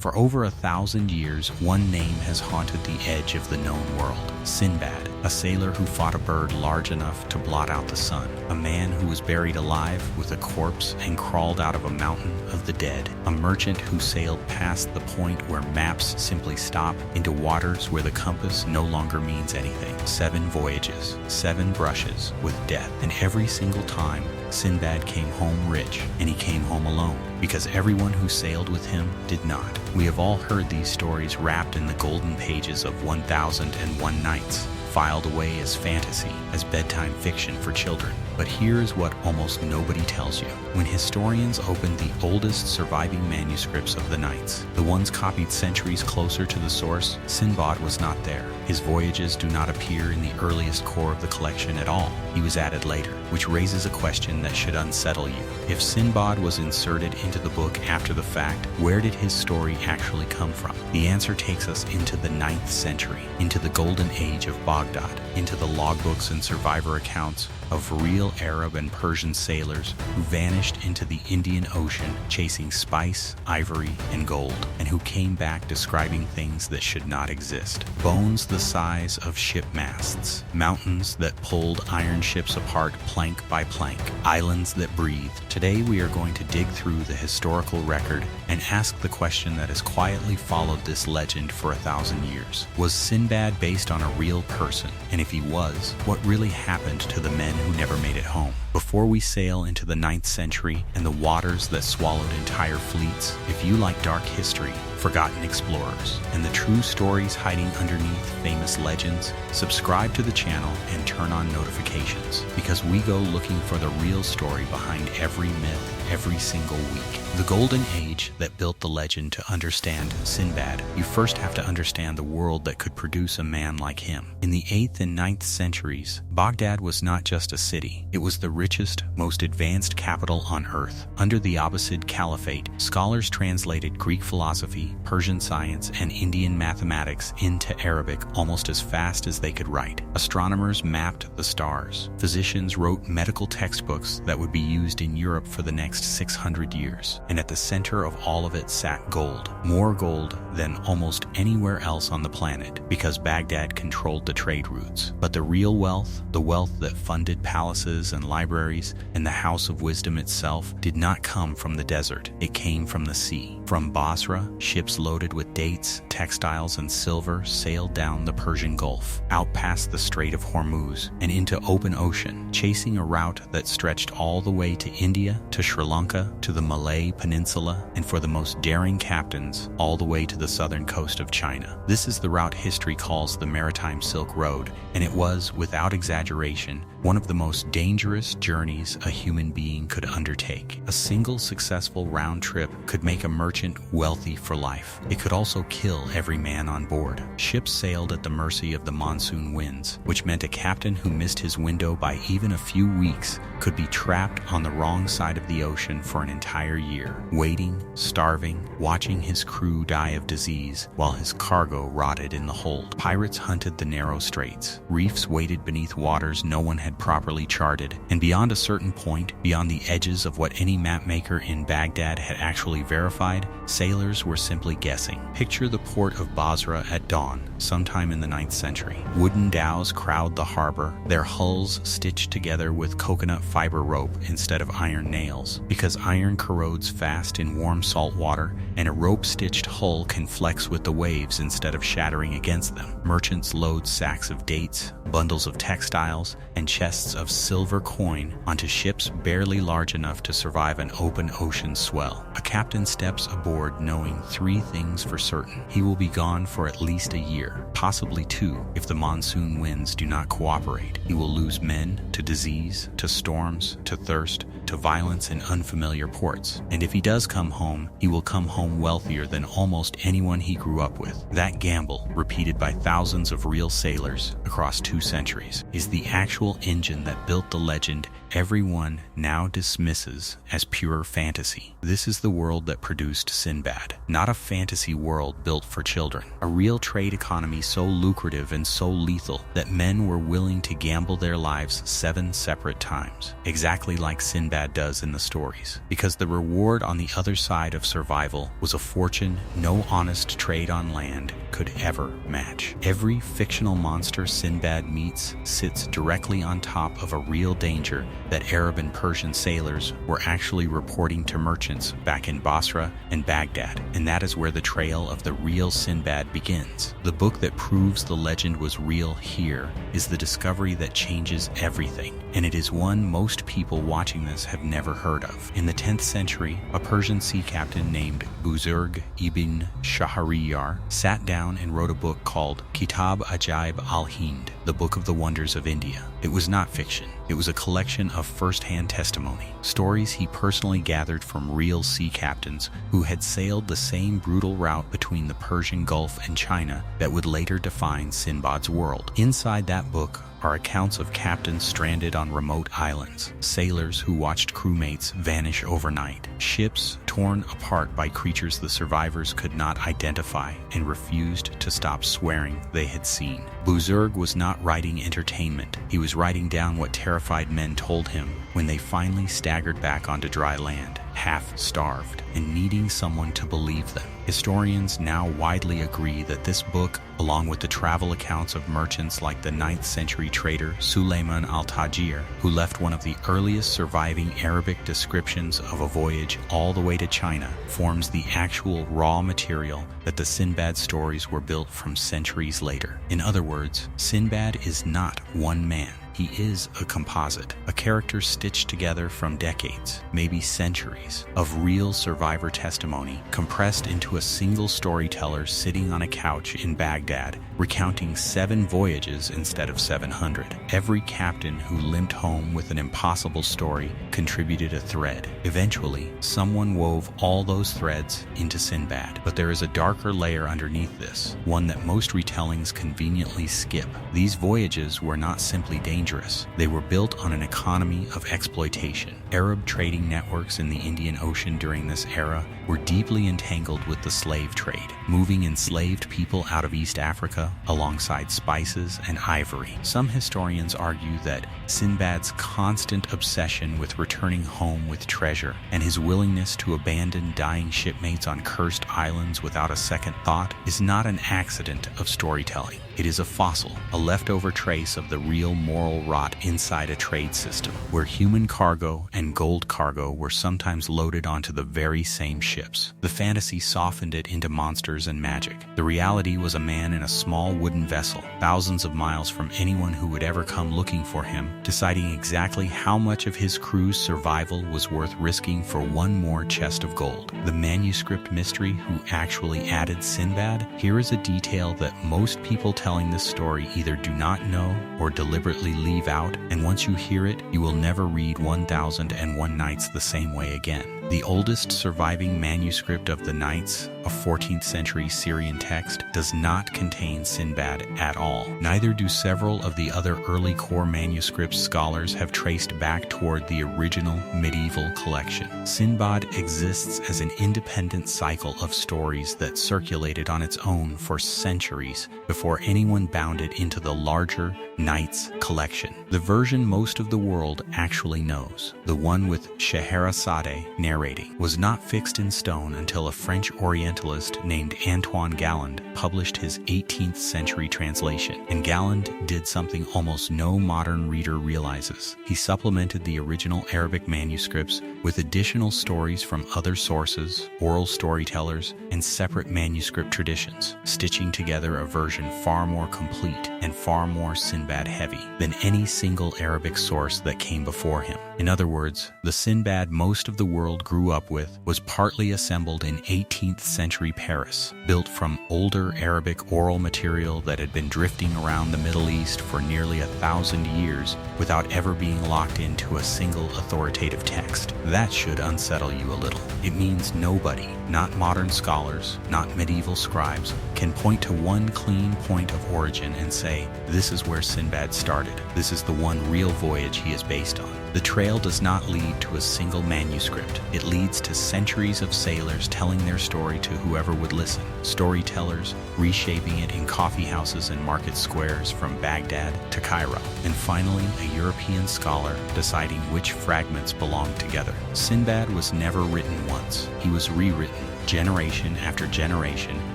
For over 1,000 years, one name has haunted the edge of the known world: Sinbad, a sailor who fought a bird large enough to blot out the sun, a man who was buried alive with a corpse and crawled out of a mountain of the dead, a merchant who sailed past the point where maps simply stop into waters where the compass no longer means anything. 7 voyages, 7 brushes with death, and every single time, Sinbad came home rich, and he came home alone, because everyone who sailed with him did not. We have all heard these stories wrapped in the golden pages of 1001 Nights, filed away as fantasy, as bedtime fiction for children. But here is what almost nobody tells you. When historians opened the oldest surviving manuscripts of the Nights, the ones copied centuries closer to the source, Sinbad was not there. His voyages do not appear in the earliest core of the collection at all. He was added later, which raises a question that should unsettle you. If Sinbad was inserted into the book after the fact, where did his story actually come from? The answer takes us into the 9th century, into the golden age of Baghdad, into the logbooks and survivor accounts of real Arab and Persian sailors who vanished into the Indian Ocean chasing spice, ivory, and gold, and who came back describing things that should not exist. Bones the size of ship masts, mountains that pulled iron ships apart plank by plank, islands that breathed. Today we are going to dig through the historical record and ask the question that has quietly followed this legend for 1,000 years. Was Sinbad based on a real person? And if he was, what really happened to the men who never made it home? Before we sail into the 9th century and the waters that swallowed entire fleets, if you like dark history, forgotten explorers, and the true stories hiding underneath famous legends, subscribe to the channel and turn on notifications, because we go looking for the real story behind every myth every single week. The golden age that built the legend. To understand Sinbad, you first have to understand the world that could produce a man like him. In the 8th and 9th centuries, Baghdad was not just a city. It was the richest, most advanced capital on earth. Under the Abbasid Caliphate, scholars translated Greek philosophy, Persian science, and Indian mathematics into Arabic almost as fast as they could write. Astronomers mapped the stars. Physicians wrote medical textbooks that would be used in Europe for the next 600 years. And at the center of all of it sat gold. More gold than almost anywhere else on the planet, because Baghdad controlled the trade routes. But the real wealth, the wealth that funded palaces and libraries and the House of Wisdom itself, did not come from the desert. It came from the sea. From Basra, ships loaded with dates, textiles, and silver sailed down the Persian Gulf, out past the Strait of Hormuz, and into open ocean, chasing a route that stretched all the way to India, to Sri Lanka, to the Malay Peninsula, and for the most daring captains, all the way to the southern coast of China. This is the route history calls the Maritime Silk Road, and it was, without exaggeration, one of the most dangerous journeys a human being could undertake. A single successful round trip could make a merchant wealthy for life. It could also kill every man on board. Ships sailed at the mercy of the monsoon winds, which meant a captain who missed his window by even a few weeks could be trapped on the wrong side of the ocean for an entire year, waiting, starving, watching his crew die of disease while his cargo rotted in the hold. Pirates hunted the narrow straits. Reefs waited beneath waters no one had properly charted, and beyond a certain point, beyond the edges of what any mapmaker in Baghdad had actually verified, sailors were simply guessing. Picture the port of Basra at dawn, sometime in the 9th century. Wooden dhows crowd the harbor, their hulls stitched together with coconut fiber rope instead of iron nails, because iron corrodes fast in warm salt water, and a rope-stitched hull can flex with the waves instead of shattering against them. Merchants load sacks of dates, bundles of textiles, and chests of silver coin onto ships barely large enough to survive an open ocean swell. A captain steps aboard knowing 3 things for certain. He will be gone for at least a year, possibly 2 if the monsoon winds do not cooperate. He will lose men to disease, to storms, to thirst, to violence in unfamiliar ports. And if he does come home, he will come home wealthier than almost anyone he grew up with. That gamble, repeated by thousands of real sailors across 2 centuries, is the actual engine that built the legend everyone now dismisses as pure fantasy. This is the world that produced Sinbad, not a fantasy world built for children. A real trade economy so lucrative and so lethal that men were willing to gamble their lives 7 separate times, exactly like Sinbad does in the stories, because the reward on the other side of survival was a fortune no honest trade on land could ever match. Every fictional monster Sinbad meets sits directly on top of a real danger that Arab and Persian sailors were actually reporting to merchants back in Basra and Baghdad, and that is where the trail of the real Sinbad begins. The book that proves the legend was real here is the discovery that changes everything, and it is one most people watching this have never heard of. In the 10th century, a Persian sea captain named Buzurg ibn Shahriyar sat down and wrote a book called Kitab Ajaib al-Hind, the Book of the Wonders of India. It was not fiction. It was a collection of first-hand testimony, stories he personally gathered from real sea captains who had sailed the same brutal route between the Persian Gulf and China that would later define Sinbad's world. Inside that book are accounts of captains stranded on remote islands, sailors who watched crewmates vanish overnight, ships torn apart by creatures the survivors could not identify and refused to stop swearing they had seen. Buzurg was not writing entertainment. He was writing down what terrified men told him when they finally staggered back onto dry land, half-starved, and needing someone to believe them. Historians now widely agree that this book, along with the travel accounts of merchants like the 9th century trader Suleiman al-Tajir, who left one of the earliest surviving Arabic descriptions of a voyage all the way to China, forms the actual raw material that the Sinbad stories were built from centuries later. In other words, Sinbad is not one man. He is a composite, a character stitched together from decades, maybe centuries, of real survivor testimony compressed into a single storyteller sitting on a couch in Baghdad, recounting 7 voyages instead of 700. Every captain who limped home with an impossible story contributed a thread. Eventually, someone wove all those threads into Sinbad. But there is a darker layer underneath this, one that most retellings conveniently skip. These voyages were not simply dangerous. They were built on an economy of exploitation. Arab trading networks in the Indian Ocean during this era were deeply entangled with the slave trade, moving enslaved people out of East Africa alongside spices and ivory. Some historians argue that Sinbad's constant obsession with returning home with treasure and his willingness to abandon dying shipmates on cursed islands without a second thought is not an accident of storytelling. It is a fossil, a leftover trace of the real moral rot inside a trade system, where human cargo and gold cargo were sometimes loaded onto the very same ships. The fantasy softened it into monsters and magic. The reality was a man in a small wooden vessel, thousands of miles from anyone who would ever come looking for him, deciding exactly how much of his crew's survival was worth risking for one more chest of gold. The Manuscript Mystery who actually added Sinbad? Here is a detail that most people telling this story either do not know or deliberately leave out, and once you hear it, you will never read 1001 Nights the same way again. The oldest surviving manuscript of the Nights, a 14th century Syrian text, does not contain Sinbad at all. Neither do several of the other early core manuscripts scholars have traced back toward the original medieval collection. Sinbad exists as an independent cycle of stories that circulated on its own for centuries before anyone bound it into the larger Nights collection. The version most of the world actually knows, the one with Scheherazade narrating, was not fixed in stone until a French Orientalist named Antoine Galland published his 18th century translation. And Galland did something almost no modern reader realizes. He supplemented the original Arabic manuscripts with additional stories from other sources, oral storytellers, and separate manuscript traditions, stitching together a version far more complete and far more Sinbad heavy than any single Arabic source that came before him. In other words, the Sinbad most of the world grew up with was partly assembled in 18th century Paris, built from older Arabic oral material that had been drifting around the Middle East for nearly 1,000 years without ever being locked into a single authoritative text. That should unsettle you a little. It means nobody not modern scholars, not medieval scribes, can point to one clean point of origin and say, this is where Sinbad started. This is the one real voyage he is based on. The trail does not lead to a single manuscript. It leads to centuries of sailors telling their story to whoever would listen. Storytellers reshaping it in coffee houses and market squares from Baghdad to Cairo. And finally, a European scholar deciding which fragments belong together. Sinbad was never written once. He was rewritten generation after generation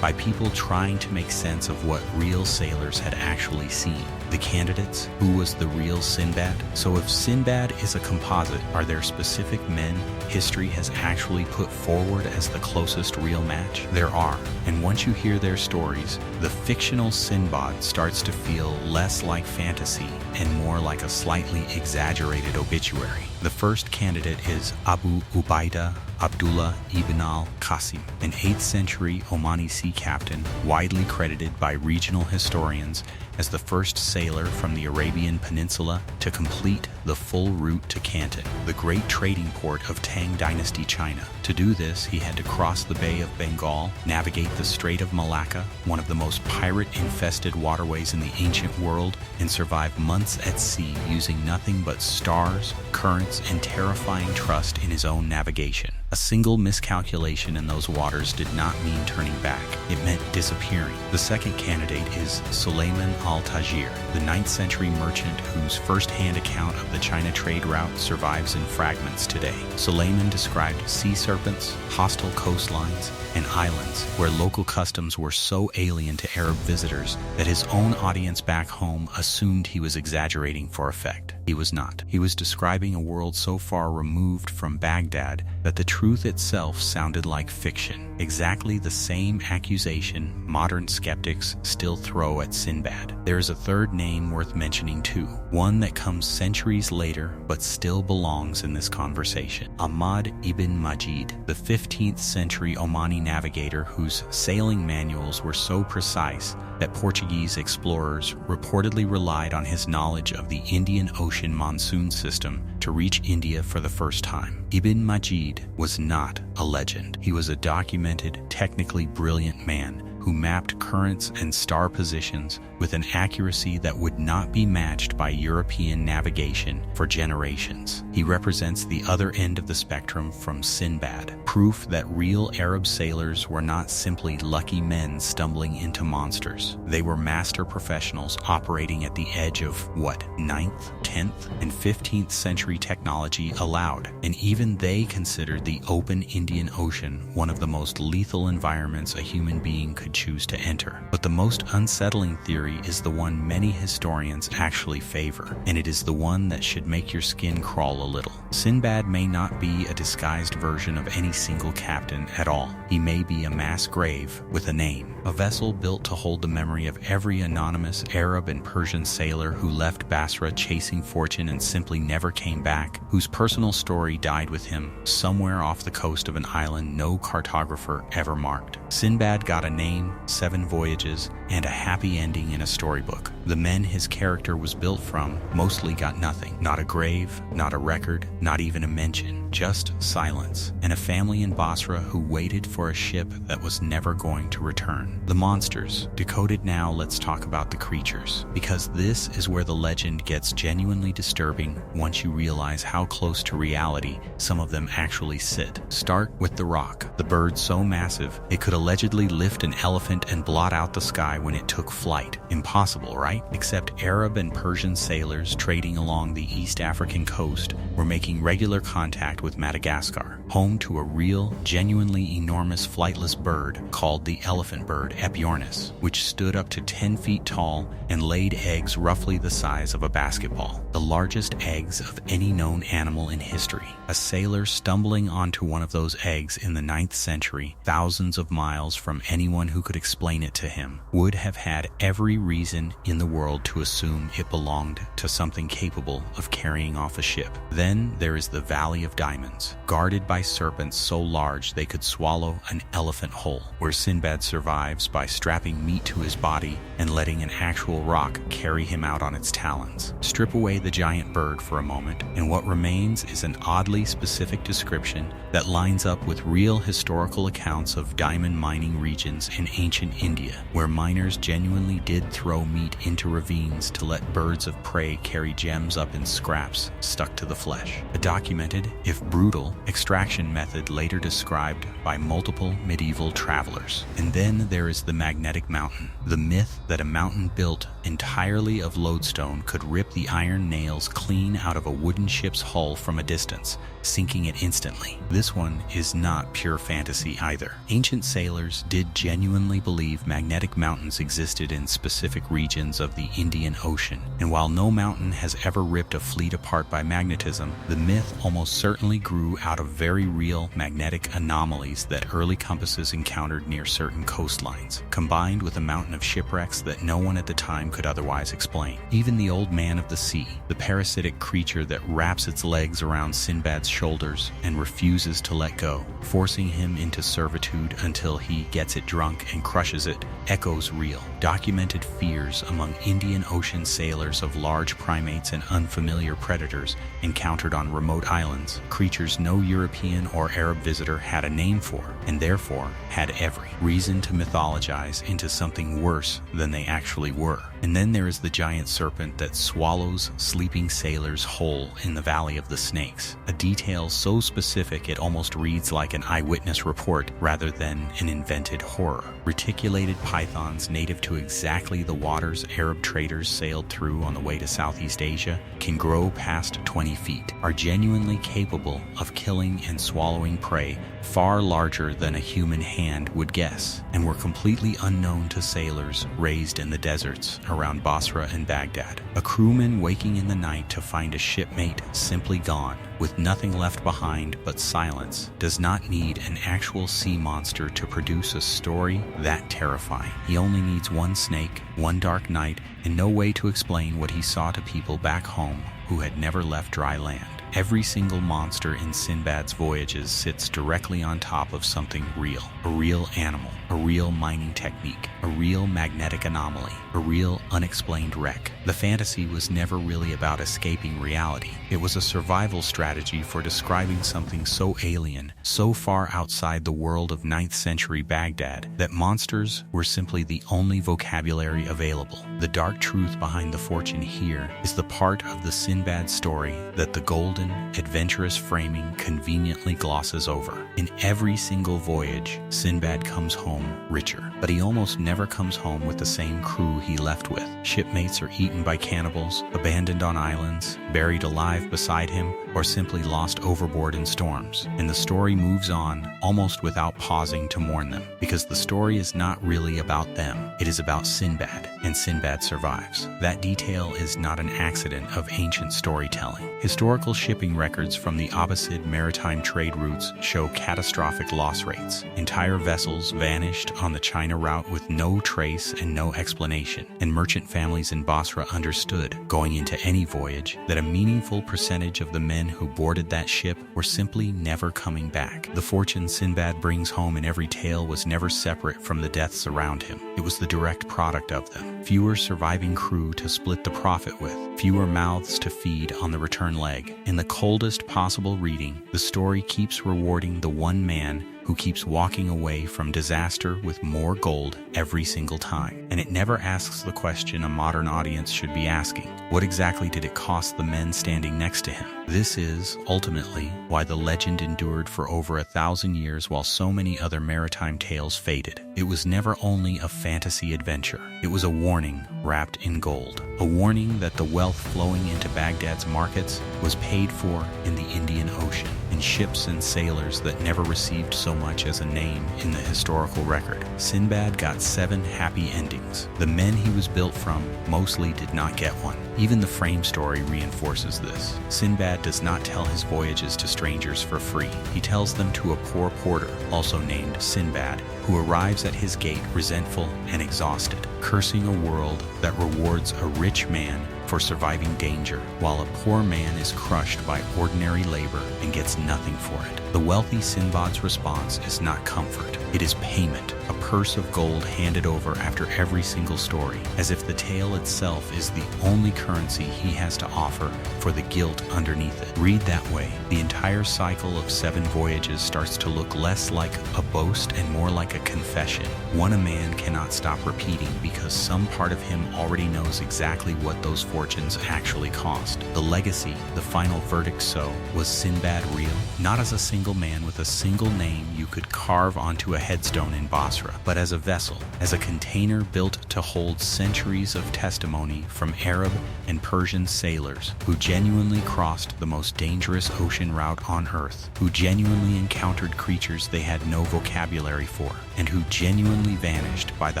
by people trying to make sense of what real sailors had actually seen. The candidates, who was the real Sinbad? So if Sinbad is a composite, are there specific men history has actually put forward as the closest real match? There are, and once you hear their stories, the fictional Sinbad starts to feel less like fantasy and more like a slightly exaggerated obituary. The first candidate is Abu Ubaidah Abdullah ibn al-Qasim, an 8th century Omani sea captain widely credited by regional historians as the first sailor from the Arabian Peninsula to complete the full route to Canton, the great trading port of Tang Dynasty China. To do this, he had to cross the Bay of Bengal, navigate the Strait of Malacca, one of the most pirate-infested waterways in the ancient world, and survive months at sea using nothing but stars, currents, and terrifying trust in his own navigation. A single miscalculation in those waters did not mean turning back. It meant disappearing. The second candidate is Suleiman al-Tajir, the 9th century merchant whose first-hand account of the China trade route survives in fragments today. Suleiman described sea serpents, hostile coastlines, and islands where local customs were so alien to Arab visitors that his own audience back home assumed he was exaggerating for effect. He was not. He was describing a world so far removed from Baghdad that the truth itself sounded like fiction. Exactly the same accusation modern skeptics still throw at Sinbad. There is a third name worth mentioning too, one that comes centuries later but still belongs in this conversation. Ahmad ibn Majid, the 15th century Omani navigator whose sailing manuals were so precise that Portuguese explorers reportedly relied on his knowledge of the Indian Ocean monsoon system to reach India for the first time. Ibn Majid was not a legend. He was a documented, technically brilliant man who mapped currents and star positions with an accuracy that would not be matched by European navigation for generations. He represents the other end of the spectrum from Sinbad, proof that real Arab sailors were not simply lucky men stumbling into monsters. They were master professionals operating at the edge of what 9th, 10th, and 15th century technology allowed, and even they considered the open Indian Ocean one of the most lethal environments a human being could choose to enter. But the most unsettling theory is the one many historians actually favor, and it is the one that should make your skin crawl a little. Sinbad may not be a disguised version of any single captain at all. He may be a mass grave with a name, a vessel built to hold the memory of every anonymous Arab and Persian sailor who left Basra chasing fortune and simply never came back, whose personal story died with him somewhere off the coast of an island no cartographer ever marked. Sinbad got a name, 7 voyages, and a happy ending in a storybook. The men his character was built from mostly got nothing. Not a grave, not a record, not even a mention. Just silence, and a family in Basra who waited for a ship that was never going to return. The monsters. Decoded now, let's talk about the creatures, because this is where the legend gets genuinely disturbing once you realize how close to reality some of them actually sit. Start with the roc, the bird so massive it could allegedly lift an elephant and blot out the sky when it took flight. Impossible, right? Except Arab and Persian sailors trading along the East African coast were making regular contact with Madagascar, home to a real, genuinely enormous flightless bird called the elephant bird Epiornis, which stood up to 10 feet tall and laid eggs roughly the size of a basketball, the largest eggs of any known animal in history. A sailor stumbling onto one of those eggs in the 9th century, thousands of miles from anyone who could explain it to him would have had every reason in the world to assume it belonged to something capable of carrying off a ship. Then there is the Valley of Diamonds, guarded by serpents so large they could swallow an elephant whole, where Sinbad survives by strapping meat to his body and letting an actual rock carry him out on its talons. Strip away the giant bird for a moment, and what remains is an oddly specific description that lines up with real historical accounts of diamond mining regions in ancient India, where miners genuinely did throw meat into ravines to let birds of prey carry gems up in scraps stuck to the flesh. A documented, if brutal, extraction method later described by multiple medieval travelers. And then there is the magnetic mountain, the myth that a mountain built entirely of lodestone could rip the iron nails clean out of a wooden ship's hull from a distance, sinking it instantly. This one is not pure fantasy either. Ancient sailors did genuinely believe magnetic mountains existed in specific regions of the Indian Ocean, and while no mountain has ever ripped a fleet apart by magnetism, the myth almost certainly grew out of very real magnetic anomalies that early compasses encountered near certain coastlines, combined with a mountain of shipwrecks that no one at the time could otherwise explain. Even the Old Man of the Sea, the parasitic creature that wraps its legs around Sinbad's shoulders and refuses to let go, forcing him into servitude until he gets it drunk and crushes it, echoes real. Documented fears among Indian Ocean sailors of large primates and unfamiliar predators encountered on remote islands, creatures no European or Arab visitor had a name for, and therefore had every reason to mythologize into something worse than they actually were. And then there is the giant serpent that swallows sleeping sailors whole in the Valley of the Snakes, a detail so specific it almost reads like an eyewitness report rather than an invented horror. Reticulated pythons native to exactly the waters Arab traders sailed through on the way to Southeast Asia can grow past 20 feet, are genuinely capable of killing and swallowing prey far larger than a human hand would guess, and were completely unknown to sailors raised in the deserts around Basra and Baghdad. A crewman waking in the night to find a shipmate simply gone, with nothing left behind but silence, does not need an actual sea monster to produce a story that terrifying. He only needs one snake, one dark night, and no way to explain what he saw to people back home who had never left dry land. Every single monster in Sinbad's Voyages sits directly on top of something real. A real animal, a real mining technique, a real magnetic anomaly, a real unexplained wreck. The fantasy was never really about escaping reality. It was a survival strategy for describing something so alien, so far outside the world of 9th century Baghdad, that monsters were simply the only vocabulary available. The dark truth behind the fortune here is the part of the Sinbad story that the golden, adventurous framing conveniently glosses over. In every single voyage, Sinbad comes home richer, but he almost never comes home with the same crew he left with. Shipmates are eaten by cannibals, abandoned on islands, buried alive beside him, or simply lost overboard in storms. And the story moves on almost without pausing to mourn them, because the story is not really about them. It is about Sinbad, and Sinbad survives. That detail is not an accident of ancient storytelling. Historical shipping records from the Abbasid maritime trade routes show catastrophic loss rates. Entire vessels vanished on the China route with no trace and no explanation, and merchant families in Basra understood, going into any voyage, that a meaningful percentage of the men who boarded that ship were simply never coming back. The fortune Sinbad brings home in every tale was never separate from the deaths around him. It was the direct product of them. Fewer surviving crew to split the profit with, fewer mouths to feed on the return leg. In the coldest possible reading, the story keeps rewarding the one man who keeps walking away from disaster with more gold every single time. And it never asks the question a modern audience should be asking: what exactly did it cost the men standing next to him? This is, ultimately, why the legend endured for over 1,000 years while so many other maritime tales faded. It was never only a fantasy adventure. It was a warning wrapped in gold. A warning that the wealth flowing into Baghdad's markets was paid for in the Indian Ocean, in ships and sailors that never received so much as a name in the historical record. Sinbad got 7 happy endings. The men he was built from mostly did not get one. Even the frame story reinforces this. Sinbad does not tell his voyages to strangers for free. He tells them to a poor porter, also named Sinbad, who arrives at his gate resentful and exhausted, cursing a world that rewards a rich man for surviving danger, while a poor man is crushed by ordinary labor and gets nothing for it. The wealthy Sinbad's response is not comfort, it is payment, a purse of gold handed over after every single story, as if the tale itself is the only currency he has to offer for the guilt underneath it. Read that way, the entire cycle of 7 voyages starts to look less like a boast and more like a confession, one a man cannot stop repeating because some part of him already knows exactly what those fortunes actually cost. The legacy, the final verdict, so, was Sinbad real? Not as a single man with a single name you could carve onto a headstone in Basra, but as a vessel, as a container built to hold centuries of testimony from Arab and Persian sailors who genuinely crossed the most dangerous ocean route on Earth, who genuinely encountered creatures they had no vocabulary for, and who genuinely vanished by the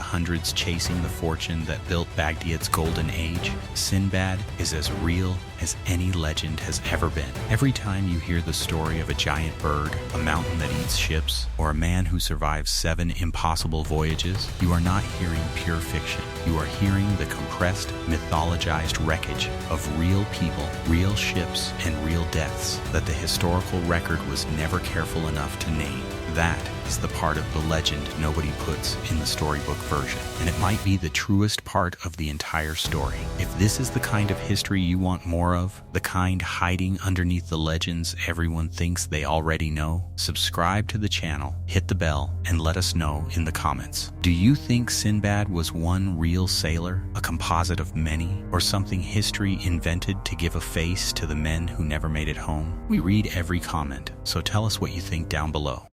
hundreds chasing the fortune that built Baghdad's golden age. Sinbad is as real as any legend has ever been. Every time you hear the story of a giant bird, a mountain that eats ships, or a man who survives 7 impossible voyages, you are not hearing pure fiction. You are hearing the compressed, mythologized wreckage of real people, real ships, and real deaths that the historical record was never careful enough to name. That is the part of the legend nobody puts in the storybook version, and it might be the truest part of the entire story. If this is the kind of history you want more of, the kind hiding underneath the legends everyone thinks they already know, subscribe to the channel, hit the bell, and let us know in the comments. Do you think Sinbad was one real sailor, a composite of many, or something history invented to give a face to the men who never made it home? We read every comment, so tell us what you think down below.